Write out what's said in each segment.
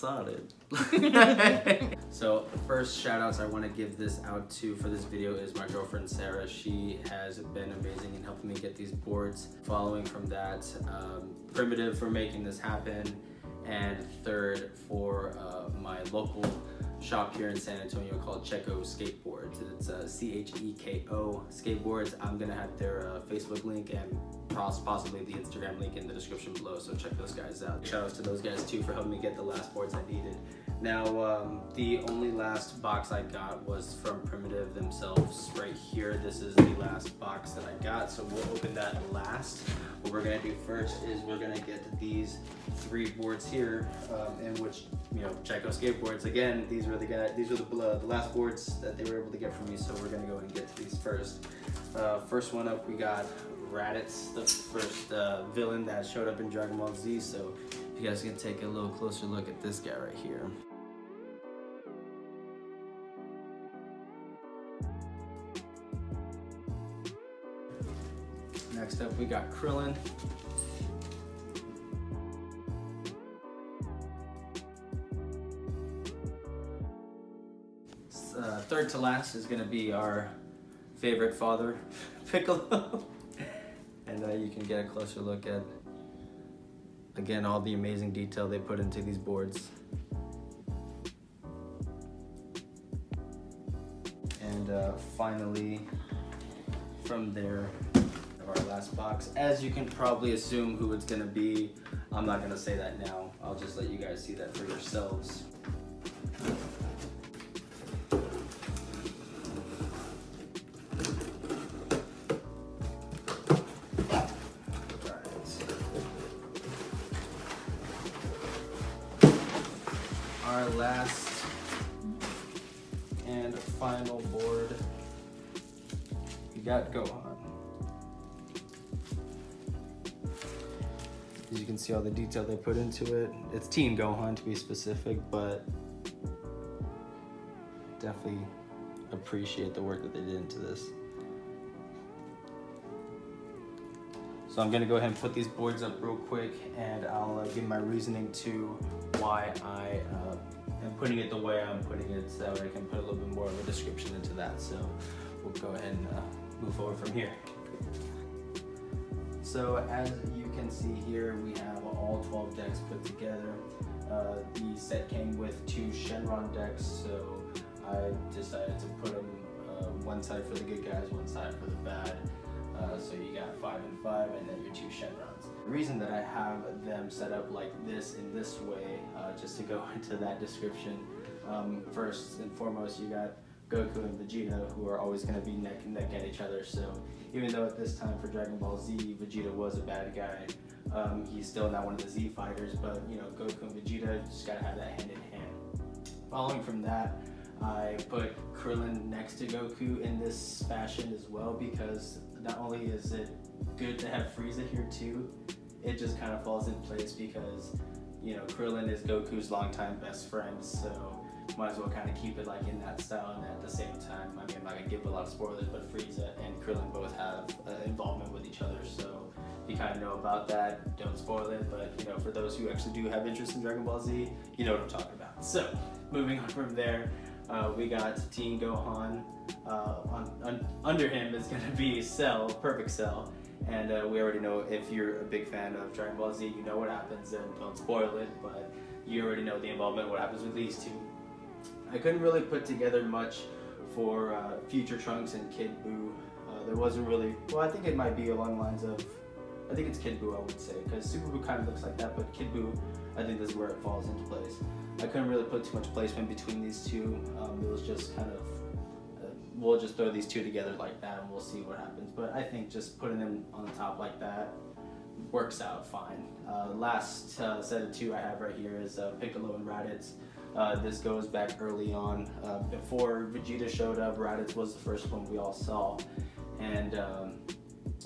started. So first shout outs I want to give this out to for this video is my girlfriend Sarah. She has been amazing in helping me get these boards. Following from that, Primitive for making this happen, and third for my local shop here in San Antonio called Cheko Skateboards. It's Cheko Skateboards. I'm gonna have their Facebook link and possibly the Instagram link in the description below, so check those guys out. Shout outs to those guys too for helping me get the last boards I needed. Now the only last box I got was from Primitive themselves right here. This is the last box that I got, so we'll open that last. What we're gonna do first is we're gonna get these 3 boards here, in which, you know, Cheko Skateboards. Again, these were the last boards that they were able to get from me, so we're gonna go and get to these first. First one up, we got Raditz, the first villain that showed up in Dragon Ball Z. So if you guys can take a little closer look at this guy right here. Next up, we got Krillin. Third to last is gonna be our favorite father, Piccolo. And you can get a closer look at, again, all the amazing detail they put into these boards. And finally, from there, our last box. As you can probably assume who it's gonna be, I'm not gonna say that now. I'll just let you guys see that for yourselves. Our last and final board, we got Gohan. As you can see all the detail they put into it. It's Teen Gohan to be specific, but definitely appreciate the work that they did into this. So I'm gonna go ahead and put these boards up real quick, and I'll give my reasoning to why I am putting it the way I'm putting it, so that way I can put a little bit more of a description into that. So we'll go ahead and move forward from here. So as you can see here, we have all 12 decks put together. The set came with 2 Shenron decks, so I decided to put them one side for the good guys, one side for the bad. So you got 5 and 5, and then your 2 Shenrons. The reason that I have them set up like this in this way, just to go into that description, first and foremost, you got Goku and Vegeta, who are always going to be neck and neck at each other. So even though at this time for Dragon Ball Z, Vegeta was a bad guy, he's still not one of the Z fighters, but you know, Goku and Vegeta just got to have that hand in hand. Following from that, I put Krillin next to Goku in this fashion as well, because not only is it good to have Frieza here too, it just kind of falls in place because, you know, Krillin is Goku's longtime best friend, so might as well kind of keep it like in that style. And at the same time, I mean, I'm not gonna give a lot of spoilers, but Frieza and Krillin both have involvement with each other, so you kind of know about that. Don't spoil it, but you know, for those who actually do have interest in Dragon Ball Z, you know what I'm talking about. So moving on from there, we got Teen Gohan. Under him is going to be Cell, Perfect Cell, and we already know, if you're a big fan of Dragon Ball Z, you know what happens, and don't spoil it, but you already know the involvement, what happens with these two. I couldn't really put together much for Future Trunks and Kid Buu. There wasn't really, well, I think it might be along the lines of, I think it's Kid Buu, I would say, because Super Buu kind of looks like that, but Kid Buu, I think this is where it falls into place. I couldn't really put too much placement between these two. It was just kind of, we'll just throw these two together like that and we'll see what happens. But I think just putting them on the top like that works out fine. Last set of 2 I have right here is Piccolo and Raditz. This goes back early on. Before Vegeta showed up, Raditz was the first one we all saw. And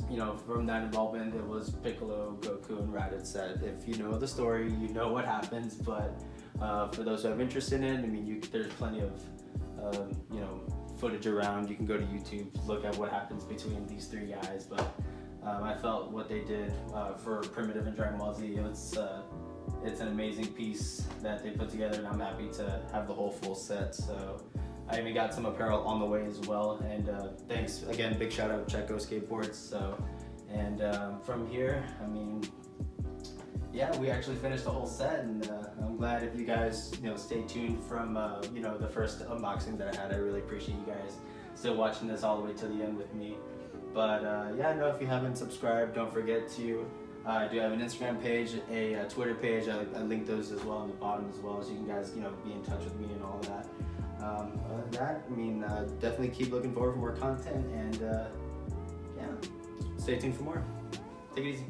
you know, from that involvement, it was Piccolo, Goku, and Raditz. That if you know the story, you know what happens. But for those who have interest in it, I mean, there's plenty of you know, footage around. You can go to YouTube, look at what happens between these 3 guys. But I felt what they did for Primitive and Dragon Ball Z, it's an amazing piece that they put together, and I'm happy to have the whole full set. So I even got some apparel on the way as well. And thanks again, big shout out Cheko Skateboards. So, and from here, I mean, yeah, we actually finished the whole set, and I'm glad if you guys, stay tuned from, the first unboxing that I had. I really appreciate you guys still watching this all the way to the end with me. But yeah, no, if you haven't subscribed, don't forget to. I do have an Instagram page, a Twitter page. I link those as well on the bottom as well, so you can guys, be in touch with me and all that. Other than that, I mean, definitely keep looking forward for more content, and yeah, stay tuned for more. Take it easy.